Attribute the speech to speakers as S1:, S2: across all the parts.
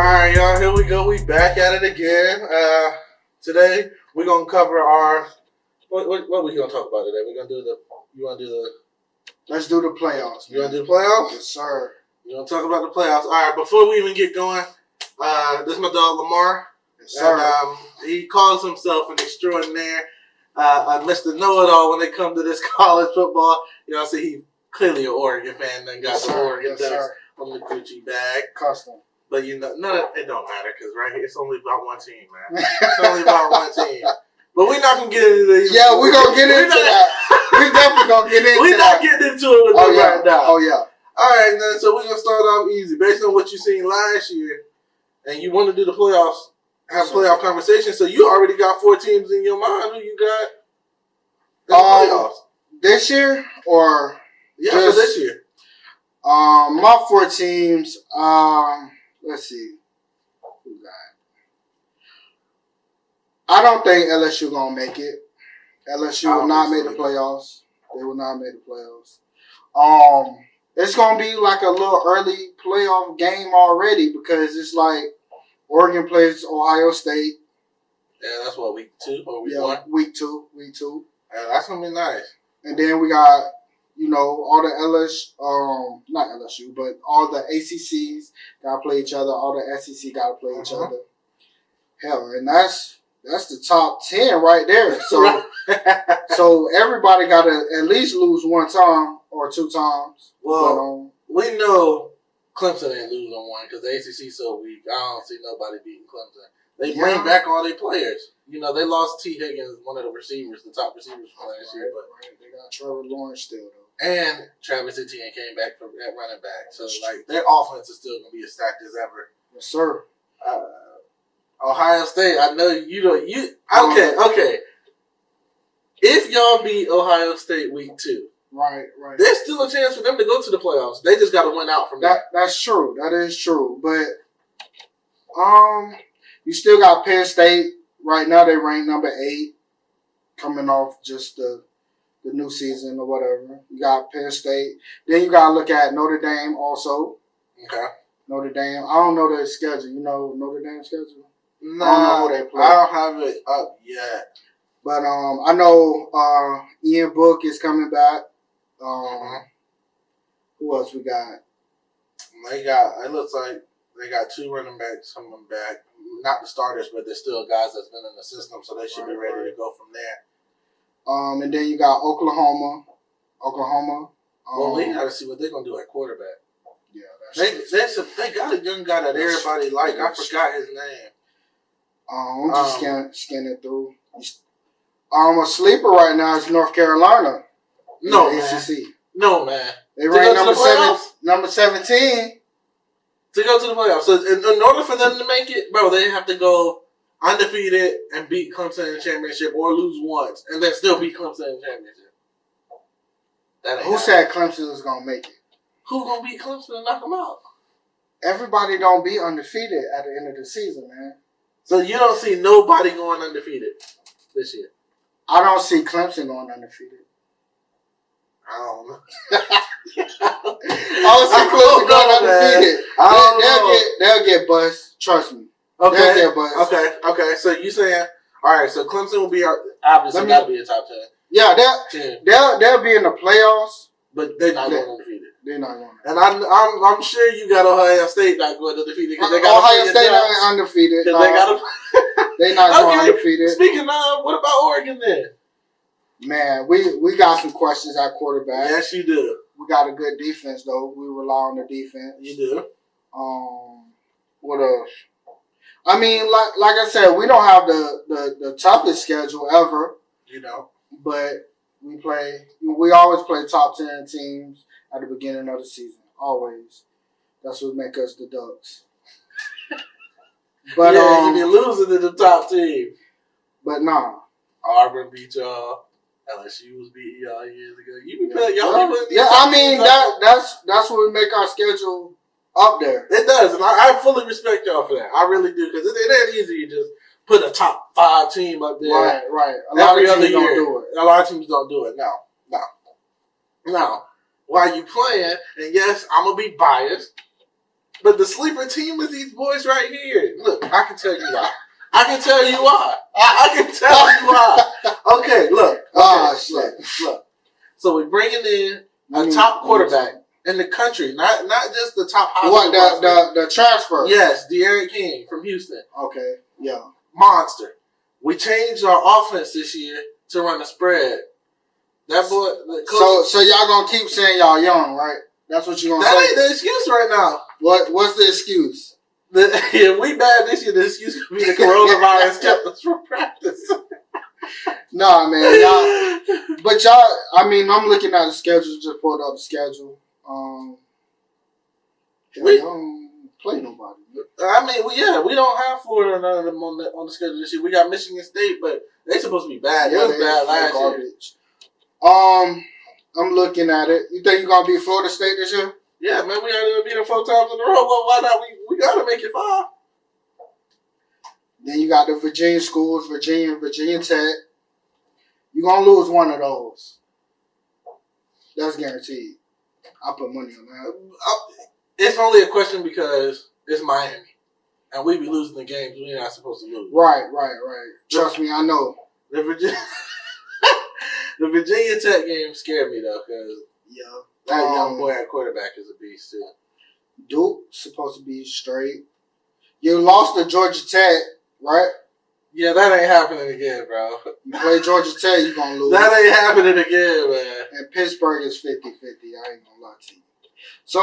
S1: Alright, y'all, here we go. We back at it again. Today, we're going to cover our... What we going to talk about today? We're going to do the... You want to do the...
S2: Let's do the playoffs.
S1: You want to do the playoffs?
S2: Yes, sir.
S1: You want to talk about the playoffs? Alright, before we even get going, this is my dog, Lamar.
S2: Yes, sir.
S1: And he calls himself an extraordinaire, Mr. Know-It-All when it comes to this college football. You know, see, he clearly an Oregon fan and got the Oregon ducks on the Gucci bag.
S2: Custom.
S1: But you know, it don't matter because right here it's only about one team, man. It's only about one team. But we're not gonna get into this.
S2: Yeah, we're gonna get into that. We definitely gonna get into that.
S1: We're not getting into it with them right now.
S2: Oh yeah.
S1: All right, then. So we're gonna start off easy, based on what you seen last year, and you want to do the playoffs, have a playoff conversation. So you already got 4 teams in your mind. Who you got in the playoffs
S2: this year or
S1: for this year?
S2: My 4 teams. Let's see. Who got? I don't think LSU gonna make it. LSU will not make the playoffs. They will not make the playoffs. It's gonna be like a little early playoff game already because it's like Oregon plays Ohio State.
S1: Yeah, that's what, week 2 or week 1?
S2: Week two.
S1: Yeah, that's gonna be nice.
S2: And then we got, you know, all the not LSU, but all the ACCs gotta play each other. All the SEC gotta play each other. Hell, and that's the top 10 right there. So, so everybody gotta at least lose 1 time or 2 times.
S1: Well, we know Clemson ain't lose on one because the ACC so weak. I don't see nobody beating Clemson. They bring back all their players. You know, they lost T. Higgins, one of the receivers, the top receivers from last year. But
S2: they got Trevor Lawrence still though.
S1: And Travis Etienne came back at running back. So, like, their offense is still going to be as stacked as ever.
S2: Yes, sir.
S1: Ohio State, I know you don't. Okay. If y'all beat Ohio State week 2,
S2: right,
S1: there's still a chance for them to go to the playoffs. They just got to win out from that.
S2: That's true. That is true. But you still got Penn State. Right now, they rank number 8, coming off just the new season or whatever. You got Penn State. Then you got to look at Notre Dame also.
S1: Okay.
S2: Notre Dame. I don't know their schedule. You know Notre Dame's schedule?
S1: No,
S2: I don't know who they play.
S1: I don't have it up yet.
S2: But I know Ian Book is coming back. Who else we got?
S1: It looks like they got 2 running backs coming back. Not the starters, but they're still guys that's been in the system, so they should be ready to go from there.
S2: And then you got Oklahoma.
S1: Well, we got to see what they're going to do at quarterback.
S2: Yeah,
S1: they got a young guy that everybody like. I forgot his name.
S2: I'm just scanning through. A sleeper right now is North Carolina.
S1: No, man.
S2: ACC.
S1: No, man.
S2: They rank number 17.
S1: To go to the playoffs. So in order for them to make it, bro, they have to go undefeated and beat Clemson in the championship or lose once and then still beat Clemson in the championship.
S2: Who said Clemson was going to make it?
S1: Who going to beat Clemson and knock them out?
S2: Everybody don't be undefeated at the end of the season, man.
S1: So you don't see nobody going undefeated this year?
S2: I don't see Clemson going undefeated.
S1: I don't know.
S2: I don't see Clemson going undefeated. They'll get buzzed. Trust me.
S1: Okay.
S2: They'll get buzzed.
S1: Okay. So you saying, all right, so Clemson will be obviously got to be a top 10.
S2: Yeah, they'll be in the playoffs.
S1: But they're not going undefeated.
S2: They're not going.
S1: And I'm sure you got Ohio State not going undefeated because they got
S2: Ohio State not undefeated.
S1: Because they got
S2: they're not going undefeated.
S1: Speaking of, what about Oregon then?
S2: Man, we got some questions at quarterback.
S1: Yes, you do.
S2: We got a good defense though. We rely on the defense.
S1: You do.
S2: What else? I mean, like I said, we don't have the toughest schedule ever.
S1: You know.
S2: But we always play top 10 teams at the beginning of the season. Always. That's what make us the Ducks. But
S1: you be losing to the top team.
S2: But nah.
S1: Auburn beat y'all. LSU was beating y'all years ago.
S2: I mean that's what make our schedule up there.
S1: It does, and I fully respect y'all for that. I really do, because it ain't easy to just put a top 5 team up there.
S2: Right. A lot of teams don't do it.
S1: A lot of teams don't do it. No. While you playing, and yes, I'm gonna be biased. But the sleeper team is these boys right here. Look, I can tell you why. I can tell you why. I can tell you why. Okay, look. Look. So we're bringing in a top quarterback in the country, not just the top.
S2: What the transfer?
S1: Yes, De'Aaron King from Houston.
S2: Okay, yeah,
S1: monster. We changed our offense this year to run a spread. That boy.
S2: So y'all gonna keep saying y'all young, right? That's what you gonna say.
S1: That ain't the excuse right now.
S2: What's the excuse?
S1: If we bad this year, the excuse could be the coronavirus kept us from practice.
S2: Nah, man, y'all. But y'all, I mean, I'm looking at the schedule. Just pulled up the schedule. We don't play nobody.
S1: I mean, we don't have Florida or none of them on the schedule this year. We got Michigan State, but they supposed to be bad.
S2: Yeah,
S1: it was bad last
S2: year. I'm looking at it. You think you're gonna beat Florida State this year?
S1: Yeah, man, we gotta beat them 4 times in a row. Well, why not? We gotta make it 5.
S2: Then you got the Virginia schools, Virginia Tech. You're gonna lose one of those. That's guaranteed. I put money on that.
S1: It's only a question because it's Miami, and we be losing the games we're not supposed to lose.
S2: Right. Trust me, I know.
S1: The Virginia Tech game scared me though, because that young boy at quarterback is a beast too.
S2: Duke supposed to be straight. You lost to Georgia Tech, right?
S1: Yeah, that ain't happening again, bro.
S2: You play Georgia Tech, you gonna lose.
S1: That ain't happening again, man.
S2: And Pittsburgh is 50-50. I ain't gonna lie to you. So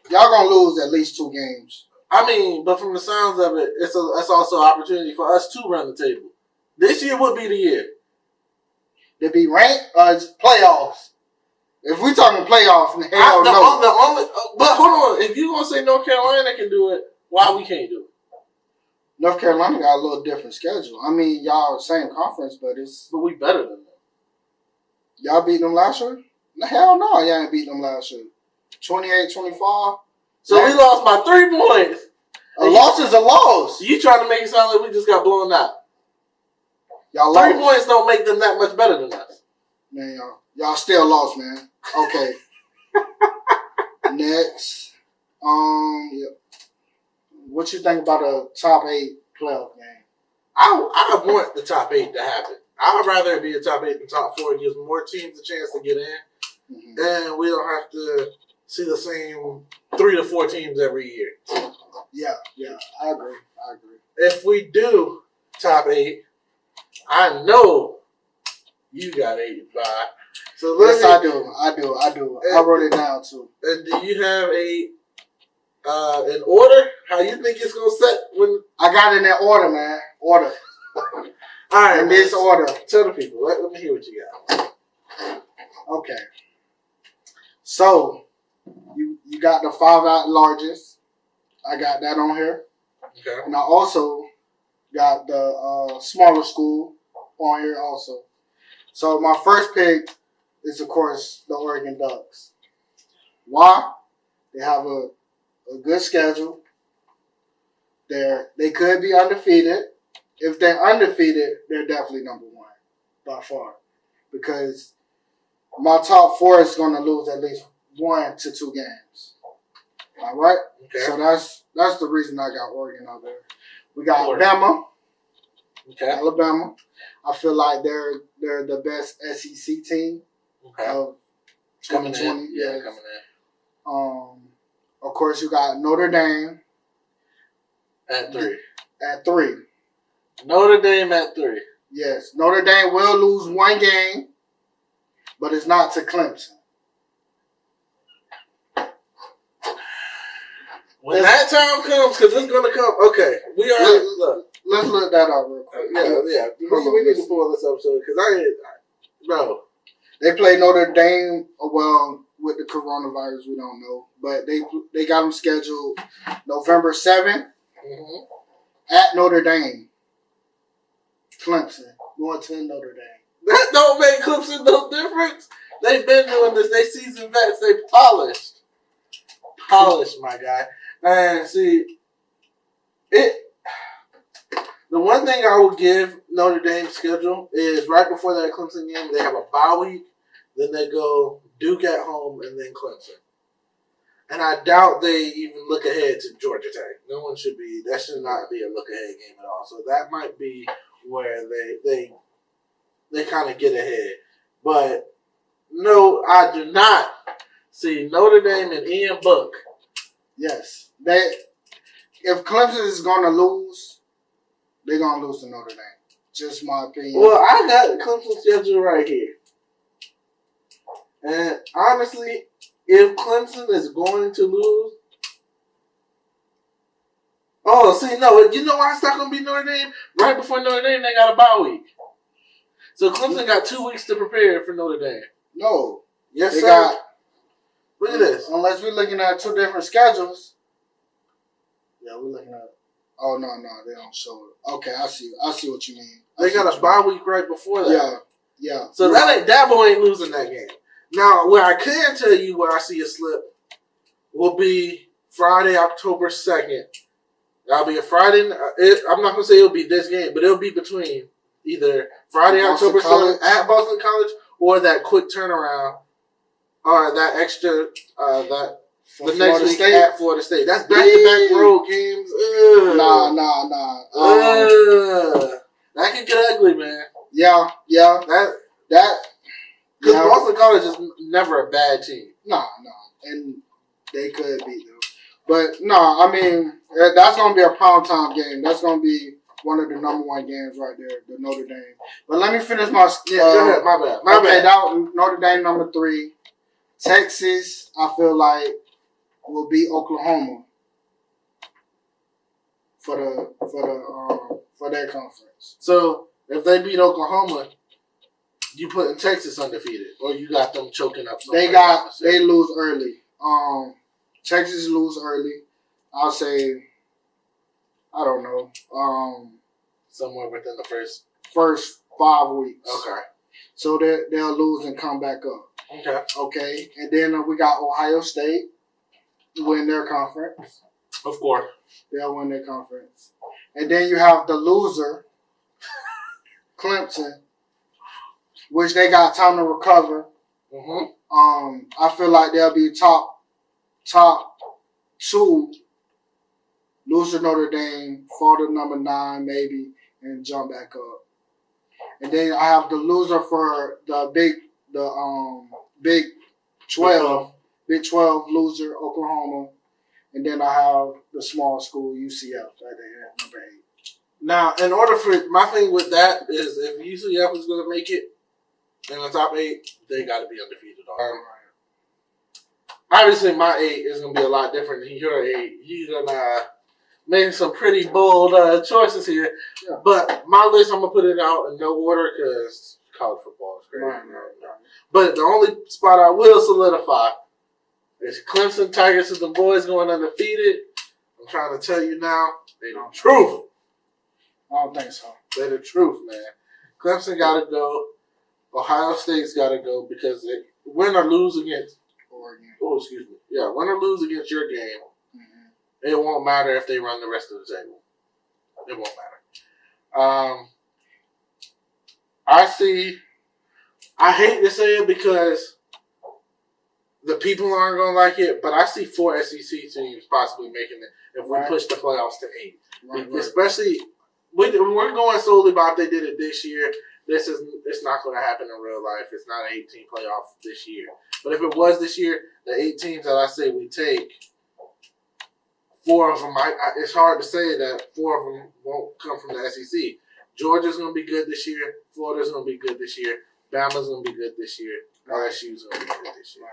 S2: y'all gonna lose at least 2 games.
S1: I mean, but from the sounds of it, it's also an opportunity for us to run the table. This year would be the year.
S2: To be ranked or playoffs? If we talking playoffs, hell no.
S1: But hold on, if you gonna say North Carolina can do it, why we can't do it?
S2: North Carolina got a little different schedule. I mean, y'all same conference, but
S1: we better than them.
S2: Y'all beat them last year? Hell no, y'all ain't beat them last year. 28-25.
S1: So we lost by 3 points.
S2: A loss is a loss.
S1: You trying to make it sound like we just got blown out?
S2: Y'all
S1: 3 points don't make them that much better than us.
S2: Man, y'all still lost, man. Okay. Next. Yep. What you think about a top 8 playoff game?
S1: I want the top 8 to happen. I would rather it be a top 8 than top 4. It gives more teams a chance to get in. Mm-hmm. And we don't have to see the same 3 to 4 teams every year.
S2: Yeah, I agree.
S1: If we do top 8, I know you got 8 by. So
S2: yes, I do. I wrote it down too.
S1: And do you have an order? How you think it's gonna set when?
S2: I got it in that order, man. Order.
S1: All right,
S2: in this order.
S1: Tell the people. Let me hear what you got.
S2: Okay. So you got the 5 out largest. I got that on here.
S1: Okay.
S2: And I also got the smaller school on here also. So my first pick is, of course, the Oregon Ducks. Why? They have a good schedule. They could be undefeated. If they're undefeated, they're definitely number 1 by far. Because my top 4 is going to lose at least 1 to 2 games. All right? Okay. So that's the reason I got Oregon out there. We got Alabama.
S1: Okay.
S2: Alabama. I feel like they're the best SEC team of 2020.
S1: Yeah, coming in.
S2: Of course, you got Notre Dame
S1: at 3.
S2: At 3.
S1: Notre Dame at 3.
S2: Yes, Notre Dame will lose 1 game, but it's not to Clemson.
S1: When that time comes, because it's going to come. Okay, we are.
S2: Let's look that up real quick.
S1: Yeah. We need to pull this episode because bro.
S2: They play Notre Dame. Well, with the coronavirus, we don't know, but they got them scheduled November 7th at Notre Dame. Clemson going to Notre Dame.
S1: That don't make Clemson no difference. They've been doing this. They seasoned vets. They polished, my guy. And see, the one thing I will give Notre Dame's schedule is right before that Clemson game, they have a bye week. Then they go Duke at home and then Clemson. And I doubt they even look ahead to Georgia Tech. No one should be. That should not be a look ahead game at all. So that might be where they kind of get ahead. But no, I do not see Notre Dame and Ian Book.
S2: Yes, if Clemson is going to lose, they're going to lose to Notre Dame. Just my opinion.
S1: Well, I got the Clemson schedule right here. And honestly, if Clemson is going to lose, you know why it's not going to be Notre Dame? Right before Notre Dame, they got a bye week. So Clemson got 2 weeks to prepare for Notre Dame.
S2: No.
S1: Yes, sir. Look at this.
S2: Unless we're looking at 2 different schedules. Yeah, we're looking at. Oh no, they don't show it. Okay, I see what you mean.
S1: They got a bye week right before that.
S2: Yeah.
S1: So Dabo ain't losing that game. Now, where I can tell you where I see a slip will be Friday, October 2nd. That'll be a Friday. I'm not gonna say it'll be this game, but it'll be between either Friday, October 7th at Boston College, or that quick turnaround, or that extra the next week at Florida State. That's back-to-back road games.
S2: Nah.
S1: That can get ugly, man.
S2: Yeah. That.
S1: Because Boston College is never a bad team.
S2: No. And they could beat them. But, no, I mean, that's going to be a primetime game. That's going to be one of the number 1 games right there, the Notre Dame. But let me finish my...
S1: go ahead. My bad.
S2: That Notre Dame number 3. Texas, I feel like, will beat Oklahoma for their conference.
S1: So, if they beat Oklahoma... You putting Texas undefeated, or you got them choking up?
S2: They lose early. Texas lose early. I'll say, I don't know.
S1: Somewhere within the first
S2: 5 weeks.
S1: Okay.
S2: So they'll lose and come back up. Okay. And then we got Ohio State win their conference.
S1: Of course.
S2: They'll win their conference. And then you have the loser, Clemson, which they got time to recover.
S1: Mm-hmm.
S2: I feel like they'll be top 2, lose to Notre Dame, fall to number 9 maybe, and jump back up. And then I have the loser for the Big 12, Big 12 loser, Oklahoma. And then I have the small school, UCF, right there at number 8.
S1: Now, in order for my thing with that is if UCF is going to make it in the top 8, they got to be undefeated. Obviously, my 8 is going to be a lot different than your 8. You're going to make some pretty bold choices here. Yeah. But my list, I'm going to put it out in no order because college football is great. Right. But the only spot I will solidify is Clemson Tigers and the boys going undefeated. I'm trying to tell you now, they the truth.
S2: I don't think so.
S1: They're the truth, man. Clemson got to go. Ohio State's got to go because they win or lose against Oregon. Oh, excuse me. Yeah, win or lose against your game, it won't matter if they run the rest of the table. It won't matter. I hate to say it because the people aren't going to like it, but I see 4 SEC teams possibly making it if we push the playoffs to 8. Right. Especially, we're going solely by if they did it this year. It's not going to happen in real life. It's not an 18 playoff this year. But if it was this year, the 8 teams that I say we take, 4 of them, it's hard to say that 4 of them won't come from the SEC. Georgia's going to be good this year. Florida's going to be good this year. Bama's going to be good this year. LSU's going to be good this year.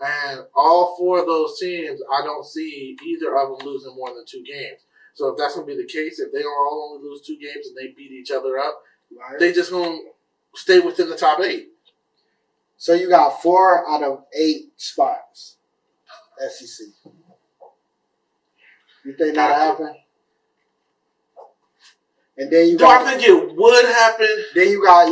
S1: And all 4 of those teams, I don't see either of them losing more than 2 games. So if that's going to be the case, if they all only lose 2 games and they beat each other up, they just going to stay within the top 8.
S2: So you got 4 out of 8 spots, SEC. You think that'll happen? And then
S1: I think it would happen?
S2: Then you got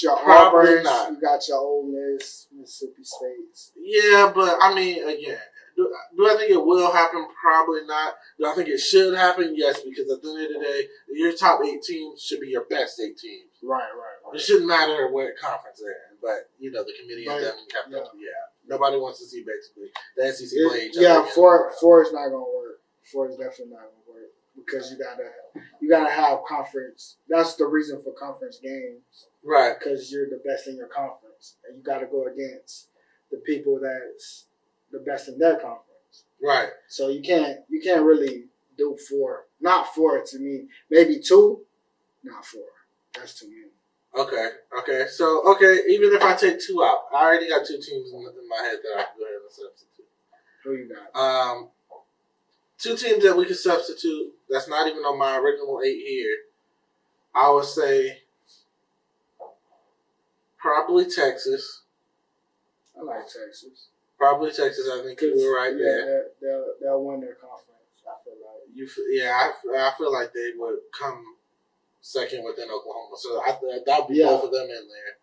S2: your Auburn,
S1: not.
S2: You got your Ole Miss, Mississippi States.
S1: Yeah, but I mean, again, Do I think it will happen? Probably not. Do I think it should happen? Yes, because at the end of the day, your top 8 teams should be your best 8 teams.
S2: Right.
S1: It shouldn't matter what conference they're in, but the committee and them have to. Yeah, nobody wants to see basically the SEC play each other.
S2: Yeah, four is not gonna work. 4 is definitely not gonna work because you gotta have conference. That's the reason for conference games,
S1: right?
S2: Because you're the best in your conference, and you got to go against the people that's the best in their conference,
S1: right?
S2: So you can't really do 4. Not 4 to me. Maybe 2. Not 4. That's too many.
S1: Okay. So, even if I take 2 out, I already got 2 teams in my head that I can go ahead and substitute.
S2: Who you got?
S1: 2 teams that we could substitute. That's not even on my original 8 here. I would say probably Texas.
S2: I like Texas.
S1: Probably Texas. I think you were right there.
S2: They'll win their conference. I feel like.
S1: I feel like they would come second within Oklahoma. So that'll be both of them in there.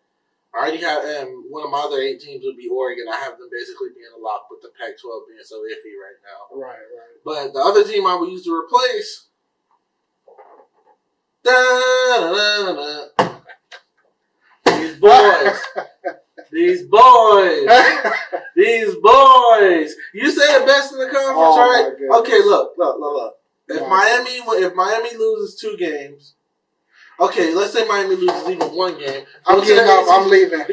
S1: I already have one of my other 8 teams would be Oregon. I have them basically being a lock with the Pac-12 being so iffy right now.
S2: Right.
S1: But the other team I would use to replace. These boys. You say the best in the conference, right? Okay, look. If Miami loses 2 games. Okay, let's say Miami loses even 1 game.
S2: I'm getting up. I'm leaving.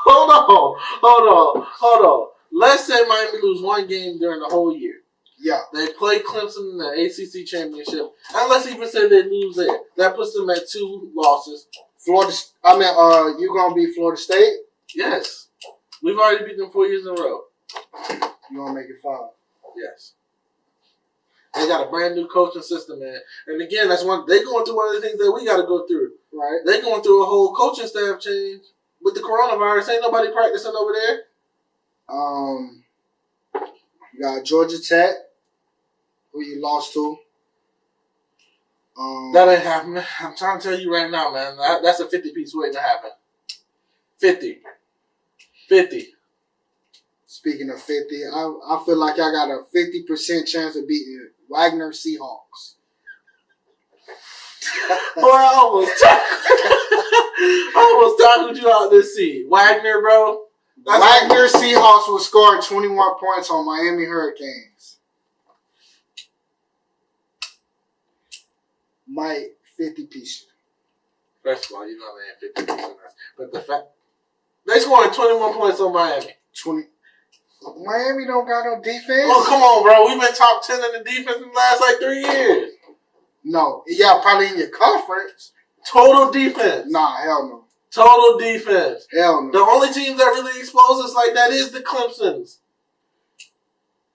S1: Hold on. Let's say Miami lose 1 game during the whole year.
S2: Yeah.
S1: They play Clemson in the ACC championship. And let's even say they lose there. That puts them at 2 losses.
S2: You gonna beat Florida State?
S1: Yes. We've already beat them 4 years in a row.
S2: You gonna make it 5?
S1: Yes. They got a brand new coaching system, man. And again, they're going through one of the things that we got to go through.
S2: Right.
S1: They're going through a whole coaching staff change with the coronavirus. Ain't nobody practicing over there.
S2: You got Georgia Tech, who you lost to.
S1: That ain't happening. I'm trying to tell you right now, man. That's a 50-piece waiting to happen. 50.
S2: Speaking of 50, I feel like I got a 50% chance of beating Wagner Seahawks.
S1: Boy, I almost tackled you out this seat. Wagner, bro.
S2: Wagner Seahawks will score 21 points on Miami Hurricanes. Might 50-piece.
S1: First of all, you know they ain't 50-piece. But the fact they scored 21 points on Miami.
S2: Miami don't got no defense.
S1: Oh, come on, bro. We've been top 10 in the defense in the last 3 years.
S2: No. Yeah, probably in your conference.
S1: Total defense.
S2: Nah, hell no.
S1: Total defense.
S2: Hell no.
S1: The only teams that really expose us like that is the Clemsons.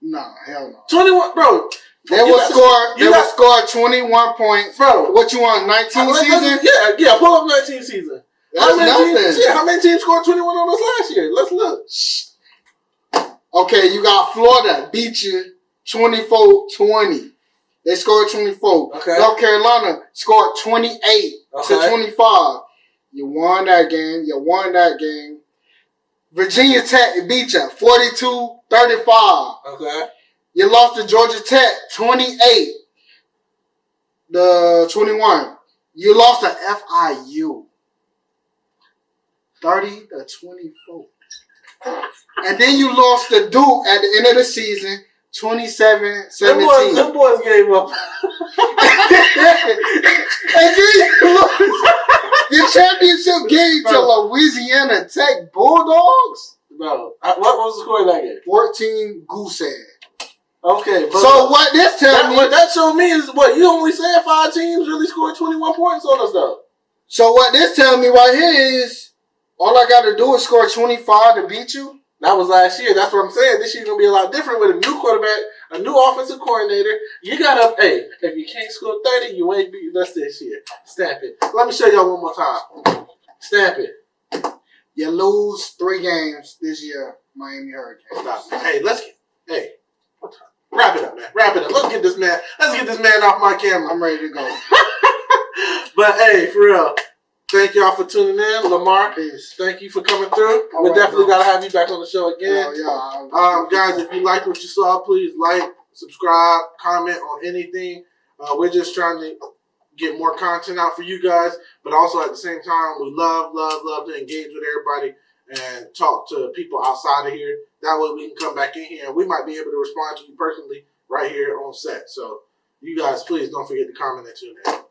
S2: Nah, hell no.
S1: 21, bro.
S2: They will score 21 points. Bro. What you want, 19 season?
S1: Yeah, pull up 19 season.
S2: That's nothing.
S1: How many teams scored 21 on us last year? Let's look.
S2: Okay, you got Florida beat you 24-20. They scored 24.
S1: Okay.
S2: North Carolina scored 28 to 25. You won that game. Virginia Tech beat you 42-35.
S1: Okay.
S2: You lost to Georgia Tech 28 to 21. You lost to FIU 30-24. And then you lost to Duke at the end of the season 27-17.
S1: Them boys gave up.
S2: And then you lost your championship game to Louisiana Tech Bulldogs.
S1: Bro, what was the score of that game?
S2: 14 goose egg.
S1: Okay, but
S2: so what this tells me?
S1: What that showed me is what you only said 5 teams really scored 21 points on us though.
S2: So what this tells me right here is all I got to do is score 25 to beat you.
S1: That was last year. That's what I'm saying. This year's gonna be a lot different with a new quarterback, a new offensive coordinator. You gotta, if you can't score 30, you ain't beating us this year. Stamp it. Let me show y'all one more time. Stamp it.
S2: You lose 3 games this year, Miami Hurricanes.
S1: Stop. Hey, wrap it up, man. Wrap it up. Let's get this man off my camera.
S2: I'm ready to go.
S1: But hey, for real, Thank y'all for tuning in. Lamar,
S2: Peace.
S1: thank you for coming through.
S2: All
S1: We
S2: right,
S1: definitely
S2: bro.
S1: got to have you back on the show again. Guys, if you liked what you saw, please like, subscribe, comment on anything. We're just trying to get more content out for you guys, but also at the same time, we love to engage with everybody and talk to people outside of here. That way we can come back in here and we might be able to respond to you personally right here on set. So you guys, please don't forget to comment and tune in.